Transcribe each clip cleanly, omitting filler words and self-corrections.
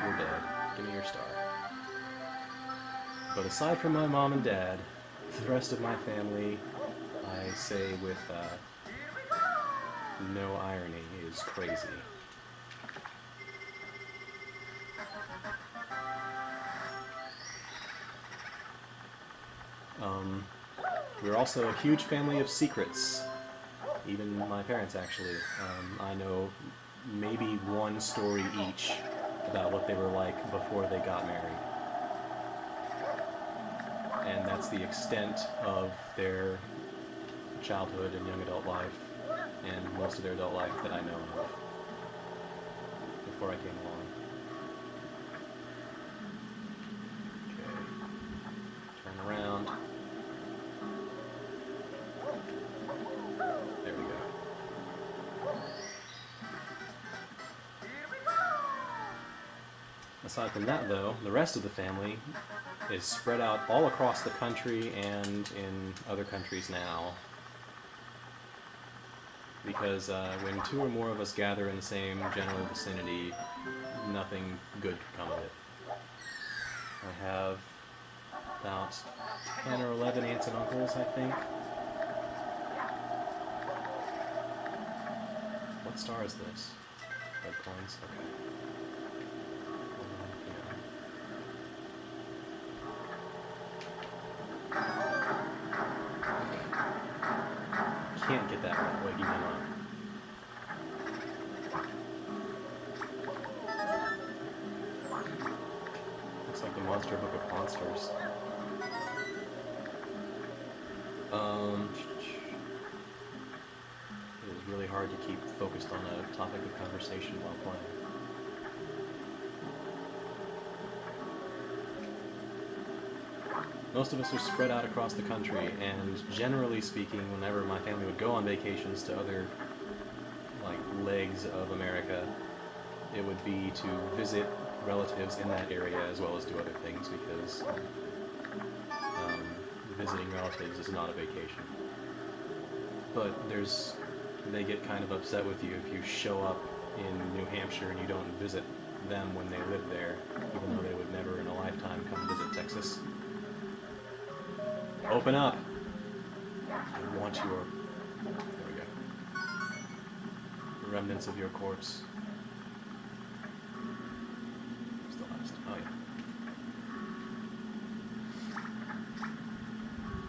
you're dead. Give me your star. But aside from my mom and dad, the rest of my family, I say with no irony, is crazy. We're also a huge family of secrets. Even my parents, actually. I know maybe one story each about what they were like before they got married. And that's the extent of their childhood and young adult life, and most of their adult life that I know of before I came along. Okay. Turn around. There we go. Aside from that, though, the rest of the family is spread out all across the country and in other countries now. Because when two or more of us gather in the same general vicinity, nothing good can come of it. I have about 10 or 11 aunts and uncles, I think. What star is this? Red coins? Okay. Can't get that right. Wait, give me one. Looks like the Monster Book of Monsters. It is really hard to keep focused on a topic of conversation while playing. Most of us are spread out across the country, and generally speaking, whenever my family would go on vacations to other, legs of America, it would be to visit relatives in that area as well as do other things, because visiting relatives is not a vacation. But they get kind of upset with you if you show up in New Hampshire and you don't visit them when they live there, even though they would never in a lifetime come visit Texas. Open up! I want your... There we go. The remnants of your corpse. What's the last? Oh,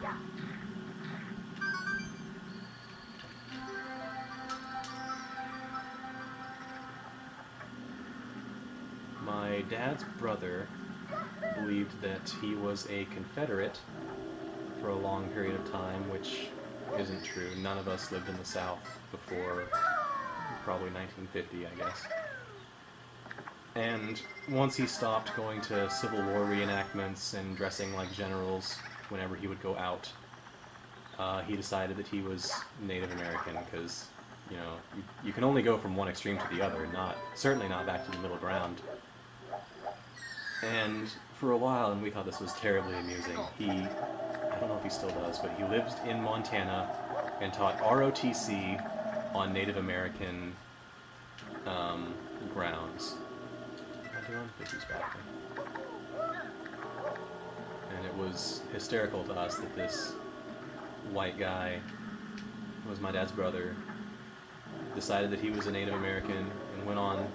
yeah. My dad's brother believed that he was a Confederate for a long period of time, which isn't true. None of us lived in the South before probably 1950, I guess. And once he stopped going to Civil War reenactments and dressing like generals whenever he would go out, he decided that he was Native American, because, you know, you can only go from one extreme to the other, certainly not back to the middle ground. And for a while, and we thought this was terribly amusing, I don't know if he still does, but he lived in Montana and taught ROTC on Native American grounds. What am I doing? This is back. And it was hysterical to us that this white guy, who was my dad's brother, decided that he was a Native American and went on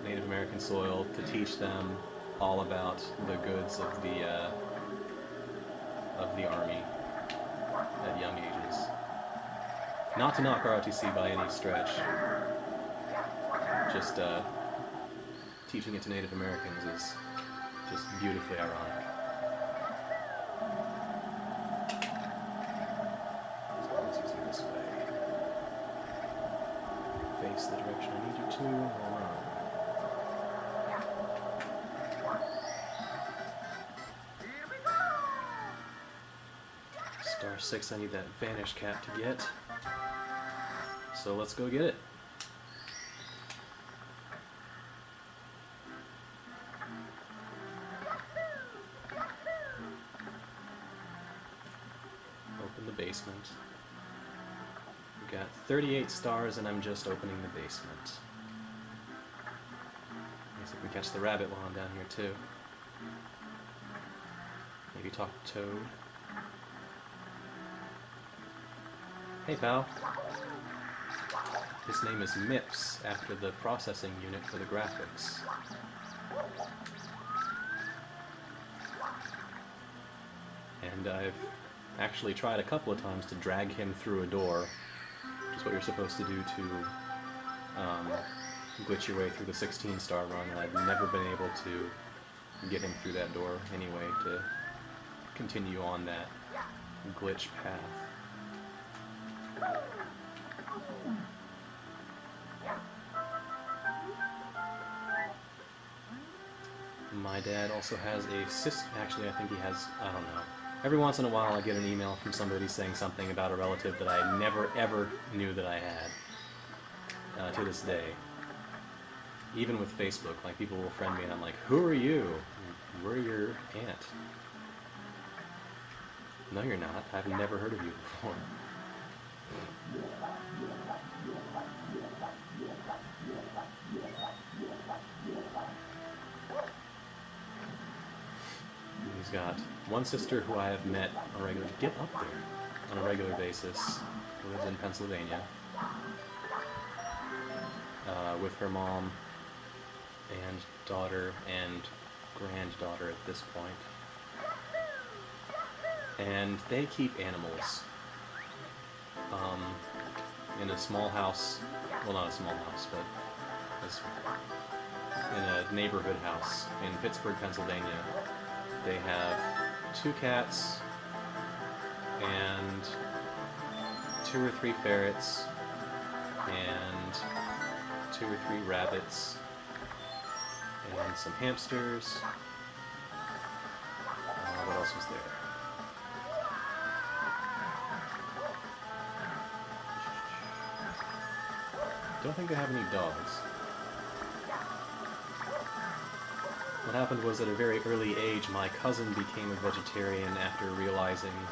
Native American soil to teach them all about the goods of the Army at young ages. Not to knock ROTC by any stretch, just teaching it to Native Americans is just beautifully ironic. So let's use it this way. Face the direction I need you to, or run. Star 6, I need that Vanish Cap to get. So let's go get it. Open the basement. We've got 38 stars and I'm just opening the basement. Looks like we can catch the rabbit while I'm down here too. Maybe talk to Toad. Hey pal. His name is MIPS, after the processing unit for the graphics. And I've actually tried a couple of times to drag him through a door, which is what you're supposed to do to glitch your way through the 16-star run, and I've never been able to get him through that door anyway to continue on that glitch path. My dad also has a sister. Actually, I think he has, I don't know. Every once in a while I get an email from somebody saying something about a relative that I never ever knew that I had, to this day. Even with Facebook, like, people will friend me and I'm like, who are you? We're your aunt. No, you're not. I've never heard of you before. He's got one sister who I have met on a regular, get up there, on a regular basis, who lives in Pennsylvania, with her mom and daughter and granddaughter at this point. And they keep animals in a small house, well, not a small house, but in a neighborhood house in Pittsburgh, Pennsylvania. They have 2 cats and 2 or 3 ferrets and 2 or 3 rabbits and some hamsters. What else was there? Don't think they have any dogs. What happened was, at a very early age, my cousin became a vegetarian after realizing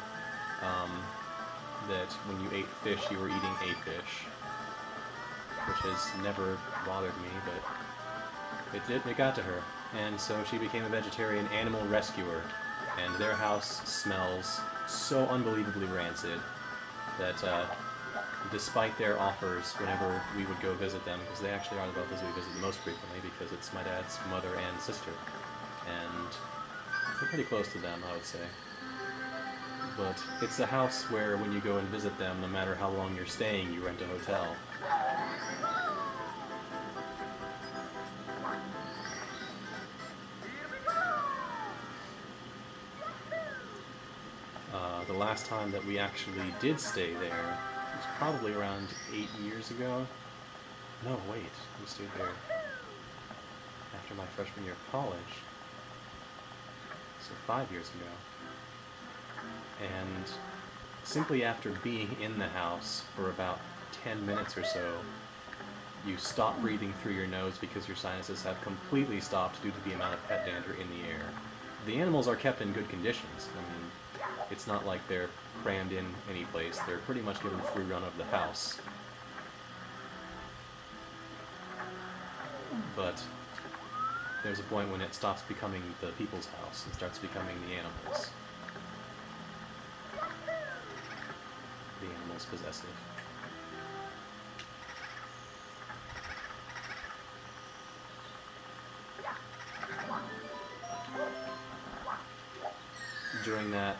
that when you ate fish, you were eating a fish, which has never bothered me, but it got to her, and so she became a vegetarian animal rescuer, and their house smells so unbelievably rancid that despite their offers whenever we would go visit them, because they actually are the relatives we visit the most frequently, because it's my dad's mother and sister, and we're pretty close to them, I would say. But it's a house where when you go and visit them, no matter how long you're staying, you rent a hotel. The last time that we actually did stay there was probably around 8 years ago. No, wait, we stayed there after my freshman year of college. So 5 years ago. And simply after being in the house for about 10 minutes or so, you stop breathing through your nose because your sinuses have completely stopped due to the amount of pet dander in the air. The animals are kept in good conditions. I mean, it's not like they're crammed in any place. They're pretty much given free run of the house. But there's a point when it stops becoming the people's house and starts becoming the animals'. The animal's possessive. During that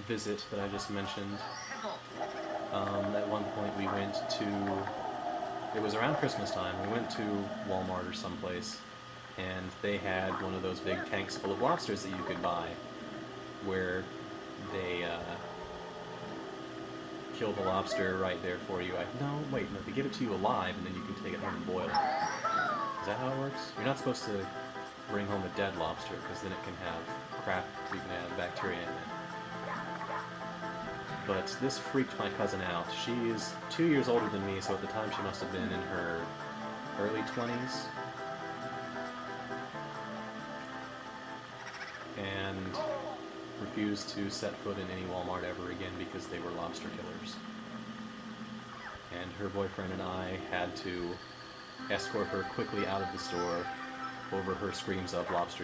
visit that I just mentioned, at one point we went to, it was around Christmas time, we went to Walmart or someplace, and they had one of those big tanks full of lobsters that you could buy, where they kill the lobster right there for you. No, they give it to you alive, and then you can take it home and boil it. Is that how it works? You're not supposed to bring home a dead lobster, because then it can have crap, you can have bacteria in it. But this freaked my cousin out. She is 2 years older than me, so at the time she must have been in her early 20s. And refused to set foot in any Walmart ever again because they were lobster killers. And her boyfriend and I had to escort her quickly out of the store over her screams of lobster